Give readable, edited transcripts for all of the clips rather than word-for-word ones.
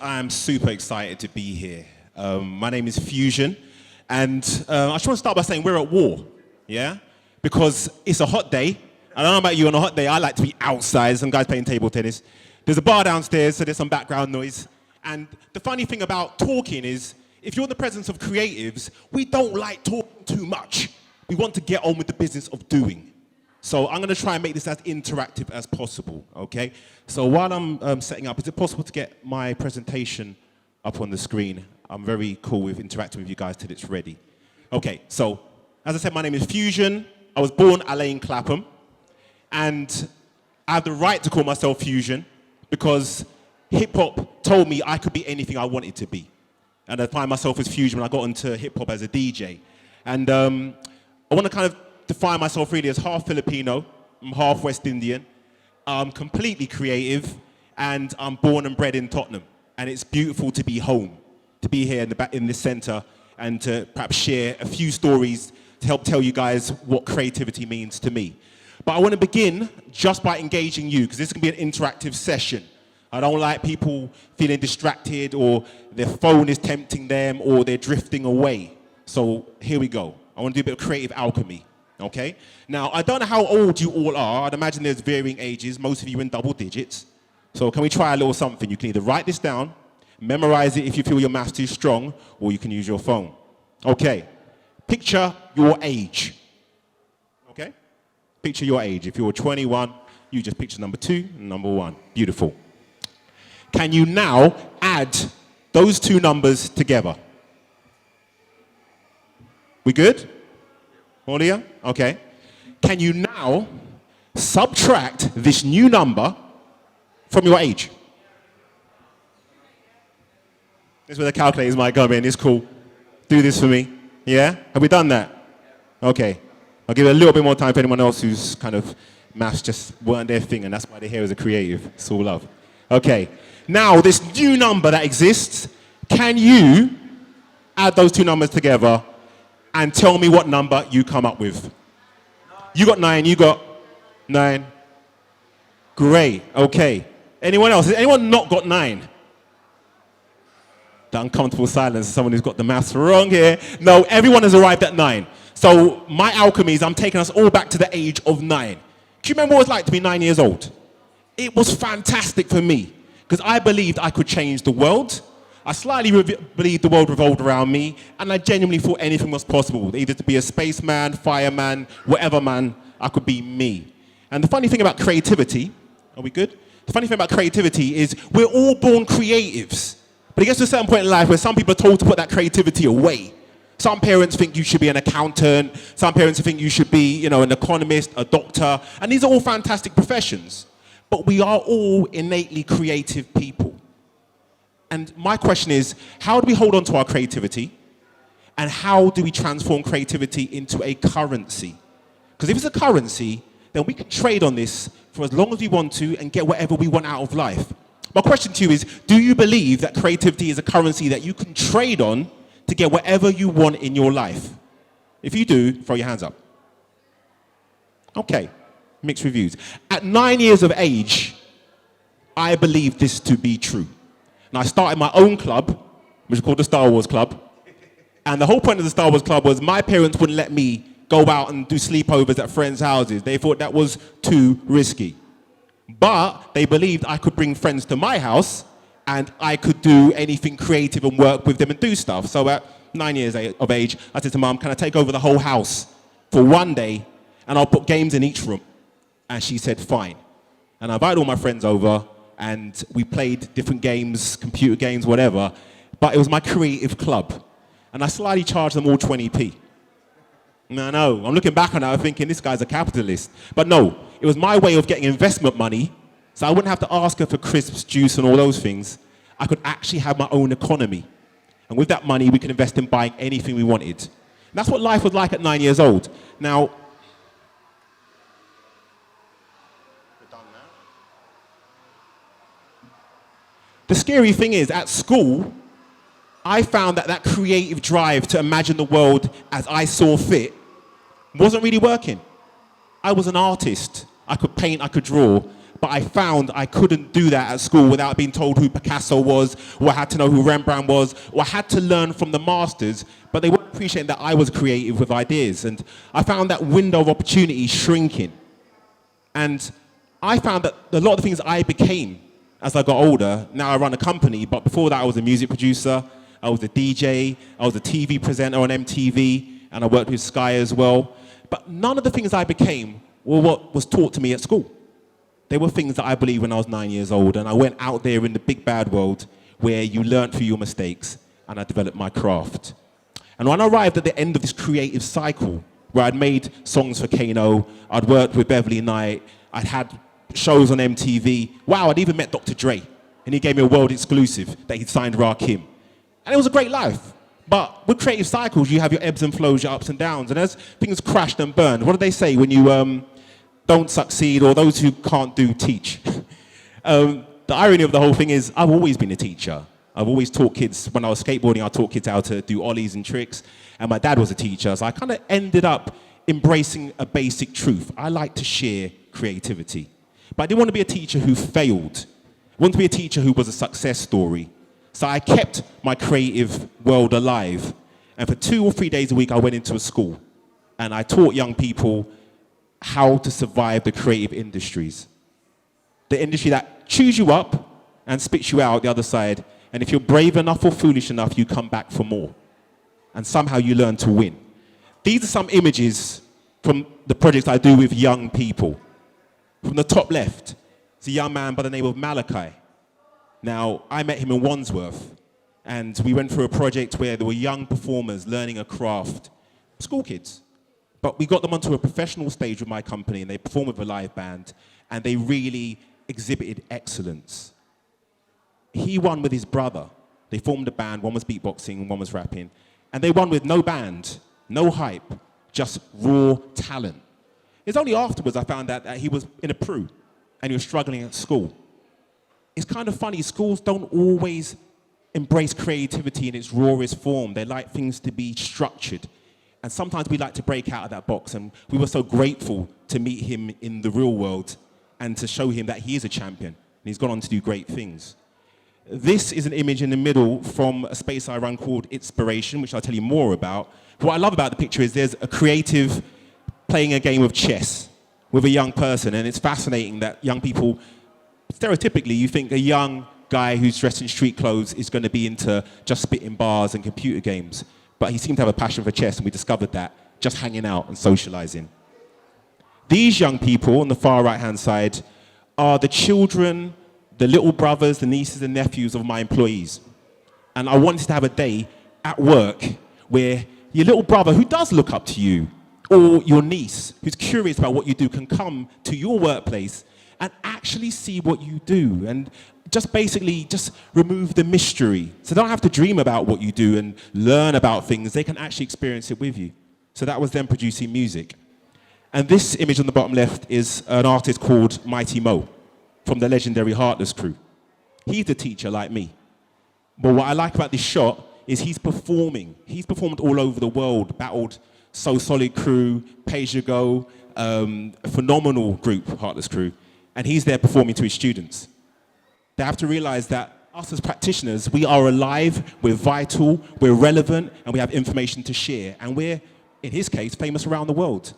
I'm super excited to be here. My name is Fusion, and I just want to start by saying we're at war, yeah? Because it's a hot day. I don't know about you, on a hot day, I like to be outside. Some guys playing table tennis. There's a bar downstairs, so there's some background noise. And the funny thing about talking is, if you're in the presence of creatives, we don't like talking too much. We want to get on with the business of doing. So I'm going to try and make this as interactive as possible, okay? So while I'm setting up, is it possible to get my presentation up on the screen? I'm very cool with interacting with you guys till it's ready. Okay, so as I said, my name is Fusion. I was born in Clapham. And I have the right to call myself Fusion because hip-hop told me I could be anything I wanted to be. And I find myself as Fusion when I got into hip-hop as a DJ. And I want to kind of define myself really as half Filipino, I'm half West Indian, I'm completely creative, and I'm born and bred in Tottenham. And it's beautiful to be home, to be here in this centre, and to perhaps share a few stories to help tell you guys what creativity means to me. But I want to begin just by engaging you, because this can be an interactive session. I don't like people feeling distracted, or their phone is tempting them, or they're drifting away. So here we go. I want to do a bit of creative alchemy. Okay? Now, I don't know how old you all are. I'd imagine there's varying ages, most of you in double digits. So can we try a little something? You can either write this down, memorize it if you feel your math's too strong, or you can use your phone. Okay. Picture your age. Okay? Picture your age. If you're 21, you just picture number 2 and number 1. Beautiful. Can you now add those two numbers together? We good? All here? Okay. Can you now subtract this new number from your age? This is where the calculators might come in. It's cool. Do this for me. Yeah? Have we done that? Okay. I'll give it a little bit more time for anyone else who's kind of maths just weren't their thing, and that's why they're here as a creative. It's all love. Okay. Now, this new number that exists, can you add those two numbers together and tell me what number you come up with? You got 9, you got 9. Great, okay. Anyone else? Has anyone not got 9? The uncomfortable silence of someone who's got the maths wrong here. No, everyone has arrived at 9. So my alchemy is I'm taking us all back to the age of 9. Do you remember what it was like to be 9 years old? It was fantastic for me because I believed I could change the world. I slightly believed the world revolved around me, and I genuinely thought anything was possible. Either to be a spaceman, fireman, whatever man, I could be me. And the funny thing about creativity, are we good? The funny thing about creativity is we're all born creatives. But it gets to a certain point in life where some people are told to put that creativity away. Some parents think you should be an accountant. Some parents think you should be, an economist, a doctor. And these are all fantastic professions. But we are all innately creative people. And my question is, how do we hold on to our creativity? And how do we transform creativity into a currency? Because if it's a currency, then we can trade on this for as long as we want to and get whatever we want out of life. My question to you is, do you believe that creativity is a currency that you can trade on to get whatever you want in your life? If you do, throw your hands up. Okay, mixed reviews. At 9 years of age, I believe this to be true. And I started my own club, which is called the Star Wars Club. And the whole point of the Star Wars Club was my parents wouldn't let me go out and do sleepovers at friends' houses. They thought that was too risky. But they believed I could bring friends to my house and I could do anything creative and work with them and do stuff. So at 9 years of age, I said to Mum, can I take over the whole house for one day and I'll put games in each room? And she said, fine. And I invited all my friends over and we played different games, computer games, whatever. But it was my creative club. And I slightly charged them all 20p. No, I'm looking back on it, I'm thinking this guy's a capitalist. But no, it was my way of getting investment money, so I wouldn't have to ask her for crisps, juice, and all those things. I could actually have my own economy. And with that money, we could invest in buying anything we wanted. And that's what life was like at 9 years old. Now, we're done now. The scary thing is, at school, I found that creative drive to imagine the world as I saw fit wasn't really working. I was an artist. I could paint, I could draw, but I found I couldn't do that at school without being told who Picasso was, or I had to know who Rembrandt was, or I had to learn from the masters, but they weren't appreciating that I was creative with ideas. And I found that window of opportunity shrinking. And I found that a lot of the things I became as I got older, now I run a company, but before that I was a music producer, I was a DJ, I was a TV presenter on MTV, and I worked with Sky as well. But none of the things I became were what was taught to me at school. They were things that I believed when I was 9 years old, and I went out there in the big bad world where you learned through your mistakes, and I developed my craft. And when I arrived at the end of this creative cycle, where I'd made songs for Kano, I'd worked with Beverly Knight, I'd had shows on MTV. Wow, I'd even met Dr. Dre, and he gave me a world exclusive that he'd signed Rakim. And it was a great life. But with creative cycles, you have your ebbs and flows, your ups and downs. And as things crashed and burned, what do they say when you don't succeed, or those who can't do, teach? The irony of the whole thing is I've always been a teacher. I've always taught kids. When I was skateboarding, I taught kids how to do ollies and tricks. And my dad was a teacher, so I kind of ended up embracing a basic truth. I like to share creativity. But I didn't want to be a teacher who failed. I wanted to be a teacher who was a success story. So I kept my creative world alive. And for 2 or 3 days a week, I went into a school. And I taught young people how to survive the creative industries. The industry that chews you up and spits you out the other side. And if you're brave enough or foolish enough, you come back for more. And somehow you learn to win. These are some images from the projects I do with young people. From the top left, it's a young man by the name of Malachi. Now, I met him in Wandsworth, and we went through a project where there were young performers learning a craft, school kids. But we got them onto a professional stage with my company, and they performed with a live band, and they really exhibited excellence. He won with his brother. They formed a band, one was beatboxing, one was rapping, and they won with no band, no hype, just raw talent. It's only afterwards I found out that he was in a Peru and he was struggling at school. It's kind of funny, schools don't always embrace creativity in its rawest form. They like things to be structured. And sometimes we like to break out of that box, and we were so grateful to meet him in the real world and to show him that he is a champion and he's gone on to do great things. This is an image in the middle from a space I run called Inspiration, which I'll tell you more about. What I love about the picture is there's a creative playing a game of chess with a young person, and it's fascinating that young people, stereotypically, you think a young guy who's dressed in street clothes is going to be into just spitting bars and computer games, but he seemed to have a passion for chess, and we discovered that just hanging out and socializing. These young people on the far right-hand side are the children, the little brothers, the nieces and nephews of my employees. And I wanted to have a day at work where your little brother, who does look up to you, or your niece, who's curious about what you do, can come to your workplace and actually see what you do, and just basically just remove the mystery. So they don't have to dream about what you do and learn about things. They can actually experience it with you. So that was them producing music. And this image on the bottom left is an artist called Mighty Mo from the legendary Heartless crew. He's a teacher like me. But what I like about this shot is he's performing. He's performed all over the world, battled So Solid crew, Page Go, a phenomenal group, Heartless crew. And he's there performing to his students. They have to realize that us as practitioners, we are alive, we're vital, we're relevant, and we have information to share. And we're, in his case, famous around the world.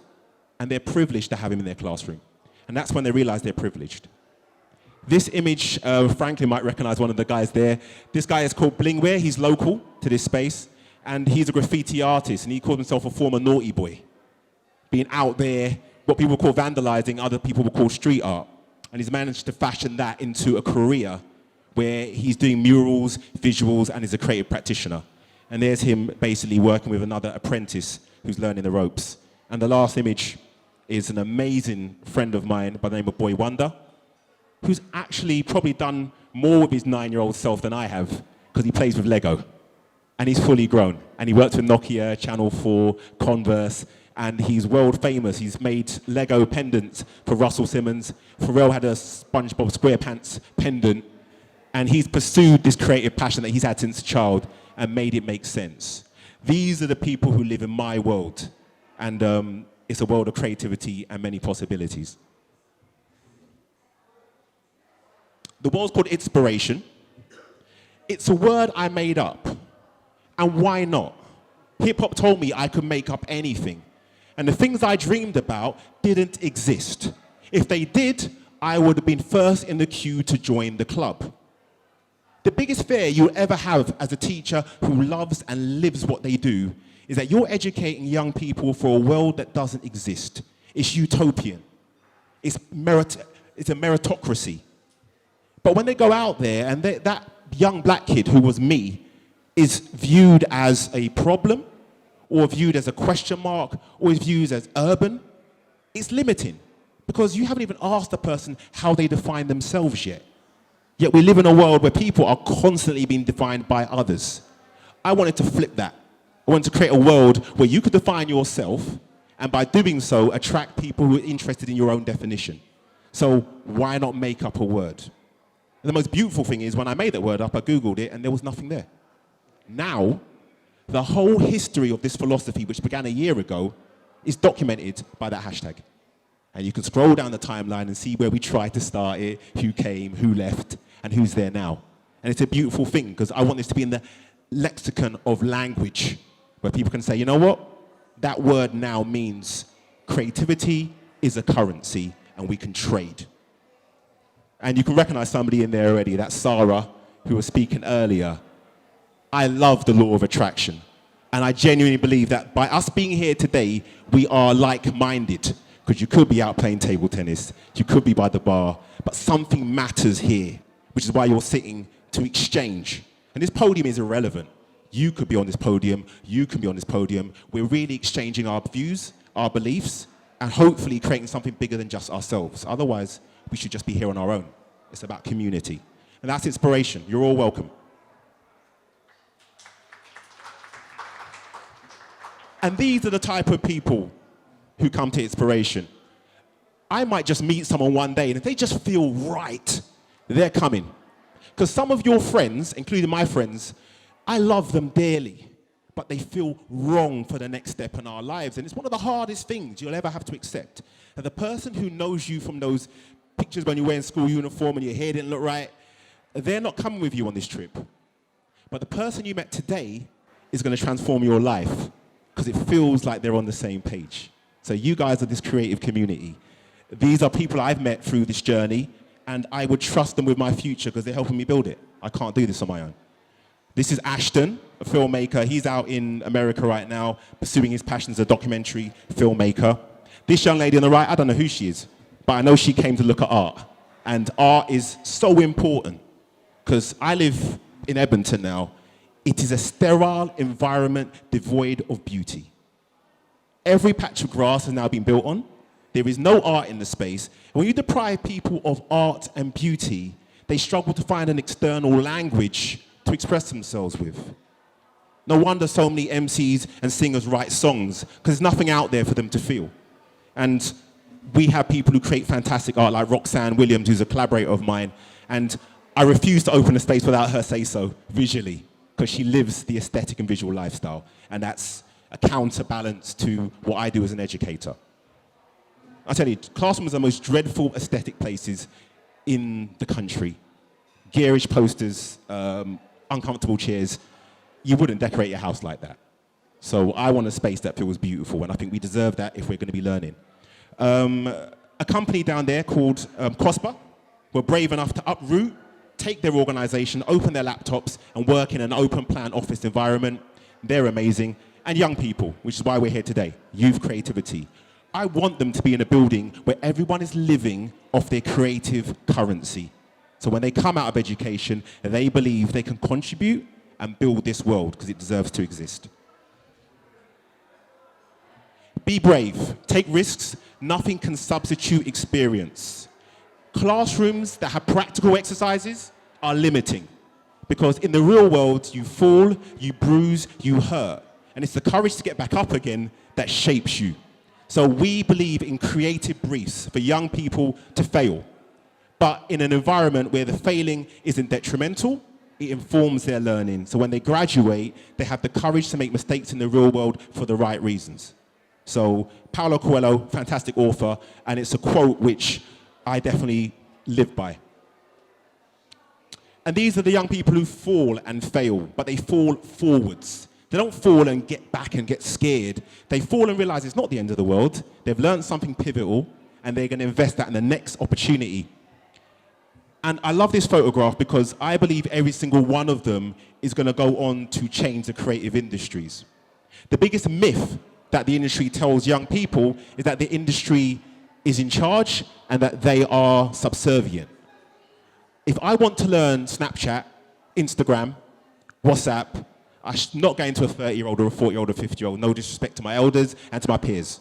And they're privileged to have him in their classroom. And that's when they realize they're privileged. This image, Franklin might recognize one of the guys there. This guy is called Blingware. He's local to this space. And he's a graffiti artist, and he called himself a former naughty boy. Being out there, what people call vandalizing, other people will call street art. And he's managed to fashion that into a career where he's doing murals, visuals, and is a creative practitioner. And there's him basically working with another apprentice who's learning the ropes. And the last image is an amazing friend of mine by the name of Boy Wonder, who's actually probably done more with his 9-year-old self than I have, because he plays with Lego. And he's fully grown. And he works with Nokia, Channel 4, Converse, and he's world famous. He's made Lego pendants for Russell Simmons. Pharrell had a SpongeBob SquarePants pendant. And he's pursued this creative passion that he's had since a child and made it make sense. These are the people who live in my world. And it's a world of creativity and many possibilities. The world's called inspiration. It's a word I made up. And why not? Hip-hop told me I could make up anything. And the things I dreamed about didn't exist. If they did, I would have been first in the queue to join the club. The biggest fear you'll ever have as a teacher who loves and lives what they do is that you're educating young people for a world that doesn't exist. It's utopian. It's a meritocracy. But when they go out there and that young black kid who was me is viewed as a problem or viewed as a question mark or is viewed as urban, it's limiting because you haven't even asked the person how they define themselves yet. Yet we live in a world where people are constantly being defined by others. I wanted to flip that. I wanted to create a world where you could define yourself and by doing so attract people who are interested in your own definition. So why not make up a word? And the most beautiful thing is when I made that word up, I Googled it and there was nothing there. Now, the whole history of this philosophy, which began a year ago, is documented by that hashtag. And you can scroll down the timeline and see where we tried to start it, who came, who left, and who's there now. And it's a beautiful thing because I want this to be in the lexicon of language where people can say, you know what? That word now means creativity is a currency and we can trade. And you can recognize somebody in there already. That's Sarah, who was speaking earlier. I love the law of attraction. And I genuinely believe that by us being here today, we are like-minded. Because you could be out playing table tennis, you could be by the bar, but something matters here, which is why you're sitting to exchange. And this podium is irrelevant. You could be on this podium, you can be on this podium. We're really exchanging our views, our beliefs, and hopefully creating something bigger than just ourselves. Otherwise, we should just be here on our own. It's about community. And that's inspiration. You're all welcome. And these are the type of people who come to inspiration. I might just meet someone one day, and if they just feel right, they're coming. Because some of your friends, including my friends, I love them dearly, but they feel wrong for the next step in our lives. And it's one of the hardest things you'll ever have to accept. And the person who knows you from those pictures when you're wearing school uniform and your hair didn't look right, they're not coming with you on this trip. But the person you met today is going to transform your life because it feels like they're on the same page. So you guys are this creative community. These are people I've met through this journey, and I would trust them with my future because they're helping me build it. I can't do this on my own. This is Ashton, a filmmaker. He's out in America right now, pursuing his passion as a documentary filmmaker. This young lady on the right, I don't know who she is, but I know she came to look at art. And art is so important because I live in Edmonton now. It is a sterile environment devoid of beauty. Every patch of grass has now been built on. There is no art in the space. And when you deprive people of art and beauty, they struggle to find an external language to express themselves with. No wonder so many MCs and singers write songs, because there's nothing out there for them to feel. And we have people who create fantastic art, like Roxanne Williams, who's a collaborator of mine. And I refuse to open a space without her say so, visually, because she lives the aesthetic and visual lifestyle. And that's a counterbalance to what I do as an educator. I tell you, classrooms are the most dreadful aesthetic places in the country. Garish posters, uncomfortable chairs. You wouldn't decorate your house like that. So I want a space that feels beautiful, and I think we deserve that if we're going to be learning. A company down there called Prosper were brave enough to uproot, take their organization, open their laptops, and work in an open plan office environment. They're amazing. And young people, which is why we're here today, youth creativity. I want them to be in a building where everyone is living off their creative currency. So when they come out of education, they believe they can contribute and build this world because it deserves to exist. Be brave, take risks. Nothing can substitute experience. Classrooms that have practical exercises are limiting because in the real world, you fall, you bruise, you hurt. And it's the courage to get back up again that shapes you. So we believe in creative briefs for young people to fail, but in an environment where the failing isn't detrimental, it informs their learning. So when they graduate, they have the courage to make mistakes in the real world for the right reasons. So Paulo Coelho, fantastic author, and it's a quote which I definitely live by. And these are the young people who fall and fail, but they fall forwards. They don't fall and get back and get scared. They fall and realize it's not the end of the world. They've learned something pivotal, and they're going to invest that in the next opportunity. And I love this photograph because I believe every single one of them is going to go on to change the creative industries. The biggest myth that the industry tells young people is that the industry is in charge and that they are subservient. If I want to learn Snapchat, Instagram, WhatsApp, I'm not going to a 30-year-old or a 40-year-old or a 50-year-old, no disrespect to my elders and to my peers.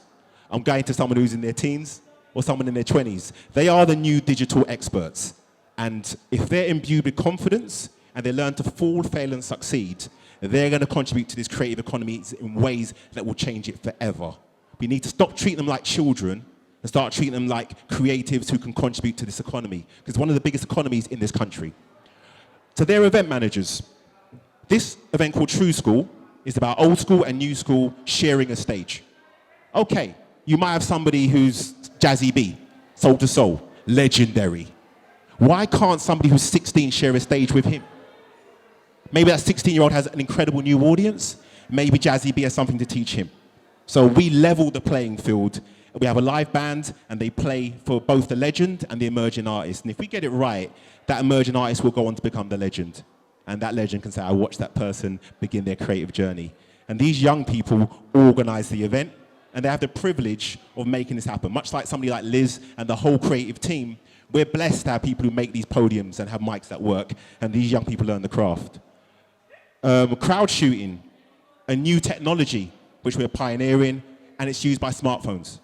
I'm going to someone who's in their teens or someone in their 20s. They are the new digital experts. And if they're imbued with confidence and they learn to fall, fail, and succeed, they're going to contribute to this creative economy in ways that will change it forever. We need to stop treating them like children and start treating them like creatives who can contribute to this economy, because it's one of the biggest economies in this country. So they're event managers. This event called True School is about old school and new school sharing a stage. Okay, you might have somebody who's Jazzy B, soul to soul, legendary. Why can't somebody who's 16 share a stage with him? Maybe that 16-year-old has an incredible new audience. Maybe Jazzy B has something to teach him. So we level the playing field. We have a live band, and they play for both the legend and the emerging artist. And if we get it right, that emerging artist will go on to become the legend. And that legend can say, I watched that person begin their creative journey. And these young people organize the event, and they have the privilege of making this happen. Much like somebody like Liz and the whole creative team, we're blessed to have people who make these podiums and have mics that work, and these young people learn the craft. Crowd shooting, a new technology which we're pioneering, and it's used by smartphones.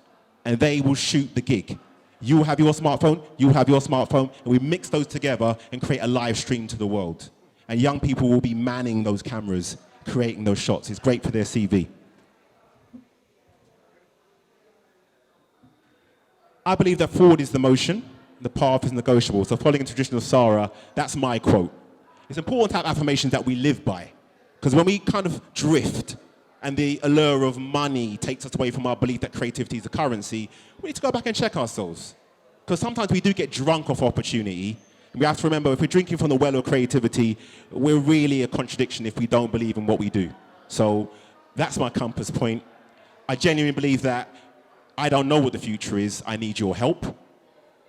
And they will shoot the gig. You have your smartphone, you have your smartphone, and we mix those together and create a live stream to the world. And young people will be manning those cameras, creating those shots. It's great for their CV. I believe that forward is the motion, the path is negotiable. So following the tradition of Sarah, that's my quote. It's important to have affirmations that we live by. Because when we kind of drift and the allure of money takes us away from our belief that creativity is a currency, we need to go back and check ourselves. Because sometimes we do get drunk off opportunity. We have to remember, if we're drinking from the well of creativity, we're really a contradiction if we don't believe in what we do. So that's my compass point. I genuinely believe that I don't know what the future is. I need your help.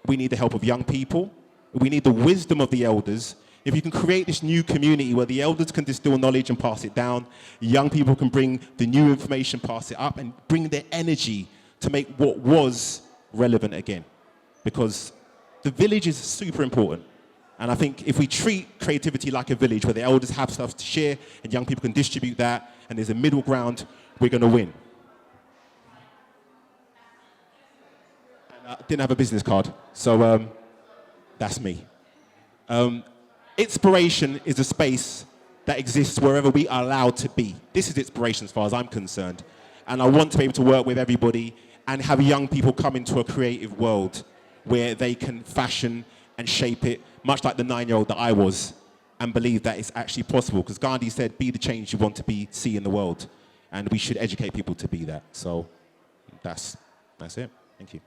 We need the help of young people. We need the wisdom of the elders. If you can create this new community where the elders can distill knowledge and pass it down, young people can bring the new information, pass it up, and bring their energy to make what was relevant again. Because the village is super important. And I think if we treat creativity like a village where the elders have stuff to share and young people can distribute that, and there's a middle ground, we're going to win. And I didn't have a business card, so that's me. Inspiration is a space that exists wherever we are allowed to be. This is inspiration as far as I'm concerned. And I want to be able to work with everybody and have young people come into a creative world where they can fashion and shape it, much like the 9-year-old that I was, and believe that it's actually possible. Because Gandhi said, be the change you want to see in the world. And we should educate people to be that. So that's it. Thank you.